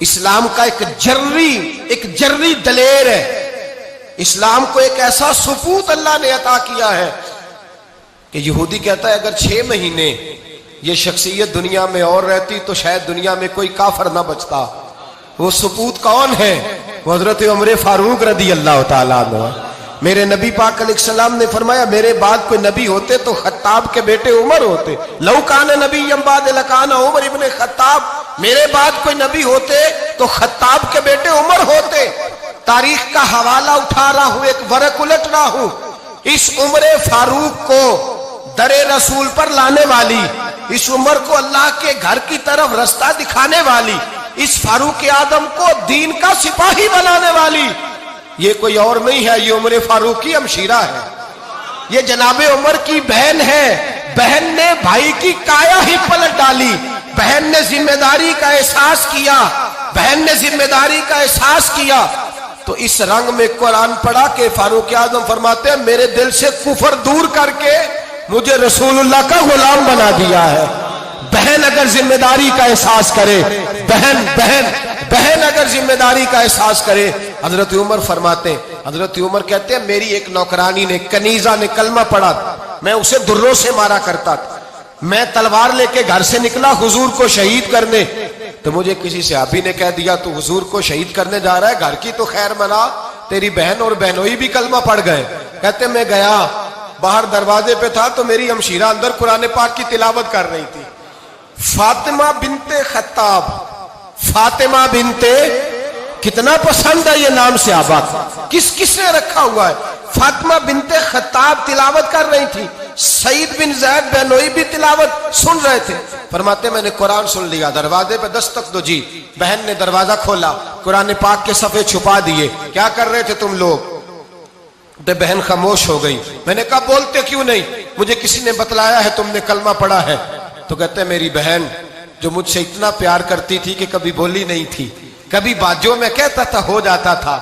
इस्लाम का एक जर्री दलेर है। इस्लाम को एक ऐसा सुपूत अल्लाह ने अता किया है कि यहूदी कहता है अगर 6 महीने ये शख्सियत दुनिया में और रहती तो शायद दुनिया में कोई काफर ना बचता। वो सुपूत कौन है? वो हजरत उमर फारूक रदी अल्लाह ताला अन्हु। मेरे नबी पाक अलैहिस्सलाम ने फरमाया मेरे बाद कोई नबी होते तो खत्ताब के बेटे उमर होते। लौ कान नबी बाद लकान उमर इब्ने खत्ताब, मेरे बाद कोई नबी होते तो खत्ताब के बेटे उमर होते। तारीख का हवाला उठा रहा हूं, एक वरक उलट रहा हूं। इस उमर फारूक को दरे रसूल पर लाने वाली, इस उमर को अल्लाह के घर की तरफ रास्ता दिखाने वाली, इस फारूक आदम को दीन का सिपाही बनाने वाली, ये कोई और नहीं है, ये उमर फारूक की हमशीरा है। ये जनाबे उमर की बहन है। बहन ने भाई की काया ही पलट डाली। बहन ने जिम्मेदारी का एहसास किया, बहन ने जिम्मेदारी का एहसास किया तो इस रंग में कुरान पढ़ा के फारूक आजम फरमाते हैं मेरे दिल से कुफर दूर करके मुझे रसूलुल्लाह का गुलाम बना दिया है। बहन अगर जिम्मेदारी का एहसास करे, बहन अगर जिम्मेदारी का एहसास करे। हजरत उमर फरमाते, हजरत उमर कहते हैं मेरी एक नौकरानी ने, कनीजा ने कलमा पढ़ा, मैं उसे दुर्रों से मारा करता था। मैं तलवार लेके घर से निकला हुजूर को शहीद करने, तो मुझे किसी सहाबी ने कह दिया तू हुजूर को शहीद करने जा रहा है, घर की तो खैर मना, तेरी बहन और बहनोई भी कलमा पढ़ गए। कहते मैं गया, बाहर दरवाजे पे था तो मेरी हमशीरा अंदर कुरान पाक की तिलावत कर रही थी। फातिमा बिनते खत्ताब, फातिमा बिनते, कितना पसंद है ये नाम से आबाद, किसने रखा हुआ है? फातिमा बिनते खत्ताब तिलावत कर रही थी। सईद बिन ज़ैद बहनोई भी तिलावत सुन रहे थे। फरमाते मैंने कुरान सुन लिया, दरवाजे पे दस्तक दो जी। बहन ने दरवाजा खोला, कुरान पाक के सफ़े छुपा दिए। क्या कर रहे थे तुम लोग? तो बहन खामोश हो गई। मैंने कहा बोलते क्यों नहीं? मुझे किसी ने बतलाया है तुमने कलमा पढ़ा है। तो कहते मेरी बहन जो मुझसे इतना प्यार करती थी कि कभी बोली नहीं थी, कभी बाजों में कहता था हो जाता था,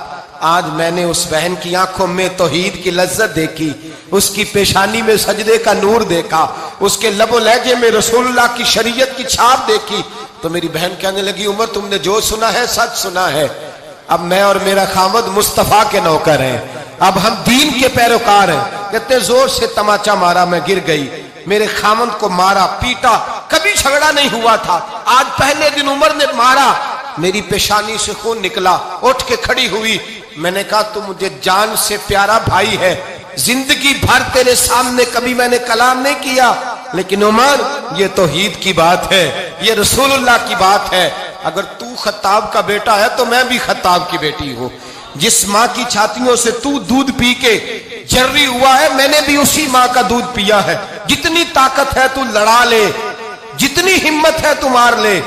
आज मैंने उस बहन की आंखों में तौहीद की लज्जत देखी, उसकी पेशानी में सजदे का नूर देखा, उसके लबो लहजे में रसूलुल्लाह की शरीयत की छाप देखी। तो मेरी बहन कहने लगी उमर तुमने जो सुना है सच सुना है। अब मैं और मेरा खामद मुस्तफा के नौकर हैं, अब हम दीन के पैरोकार हैं। कहते जोर से तमाचा मारा, मैं गिर गई, मेरे खामद को मारा पीटा, कभी झगड़ा नहीं हुआ था, आज पहले दिन उमर ने मारा, मेरी पेशानी से खून निकला, उठ के खड़ी हुई। मैंने कहा तू मुझे जान से प्यारा भाई है, जिंदगी भर तेरे सामने कभी मैंने कलाम नहीं किया, लेकिन उमर ये तौहीद की बात है, ये रसूलुल्लाह की बात है। अगर तू खत्ताब का बेटा है तो मैं भी खत्ताब की बेटी हूं। जिस माँ की छातियों से तू दूध पी के जर्री हुआ है, मैंने भी उसी माँ का दूध पिया है। जितनी ताकत है तू लड़ा ले, जितनी हिम्मत है तू मार ले,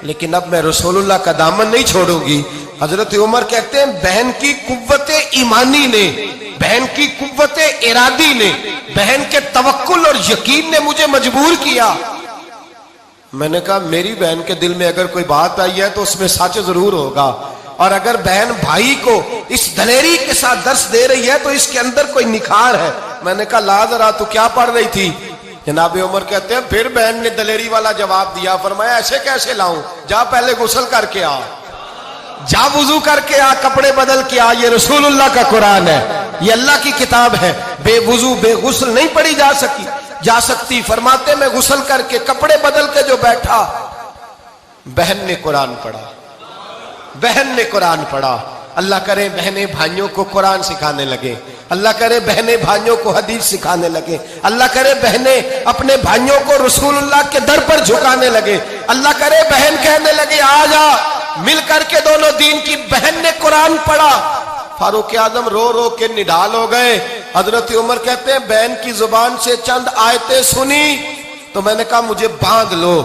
लेकिन अब मैं रसूलुल्लाह का दामन नहीं छोड़ूंगी। हजरत उमर कहते हैं बहन की कुव्वते ईमानी ने, बहन की कुव्वते इरादी ने, बहन के तवक्कुल और यकीन ने मुझे मजबूर किया। मैंने कहा मेरी बहन के दिल में अगर कोई बात आई है तो उसमें सच जरूर होगा, और अगर बहन भाई को इस दलेरी के साथ दर्श दे रही है तो इसके अंदर कोई निखार है। मैंने कहा ला जरा तू क्या पढ़ रही थी? जनाबे उमर कहते हैं फिर बहन ने दलेरी वाला जवाब दिया। फरमाया ऐसे कैसे लाऊं? जा पहले गुस्ल करके आ, जा वुजू करके आ, कपड़े बदल के आ, ये रसूलुल्लाह का कुरान है, ये अल्लाह की किताब है। बेवुजू बेगुस्ल नहीं पढ़ी जा सकती। फरमाते मैं गुस्ल करके कपड़े बदल के जो बैठा, बहन ने कुरान पढ़ा, बहन ने कुरान पढ़ा। अल्लाह करे बहनें भाइयों को कुरान सिखाने लगे, अल्लाह करे बहनें भाइयों को हदीस सिखाने लगे, अल्लाह करे बहनें अपने भाइयों को रसूलुल्लाह के दर पर झुकाने लगे, अल्लाह करे बहन कहने लगे आ जा मिल करके दोनों दीन की। बहन ने कुरान पढ़ा, फारूक आजम रो रो के निढाल हो गए। हजरत उमर कहते हैं बहन की जुबान से चंद आयतें सुनी तो मैंने कहा मुझे बांध लो,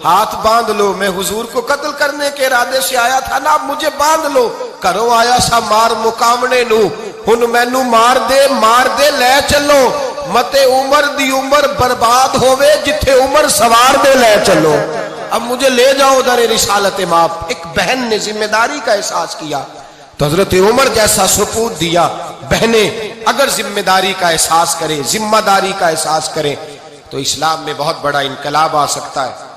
हाथ बांध लो, मैं हुजूर को कत्ल करने के इरादे से आया था ना, मुझे बांध लो। करो आया सा मार मुकामने नू, हुन मैनू मार दे ले चलो, मते उमर दी उमर बर्बाद होवे, जिथे उमर सवार दे ले चलो। अब मुझे ले जाओ दर रिसालत माप। एक बहन ने जिम्मेदारी का एहसास किया तो हजरत उमर जैसा सुपूत दिया। बहनें अगर जिम्मेदारी का एहसास करें, जिम्मेदारी का एहसास करें तो इस्लाम में बहुत बड़ा इनकलाब आ सकता है।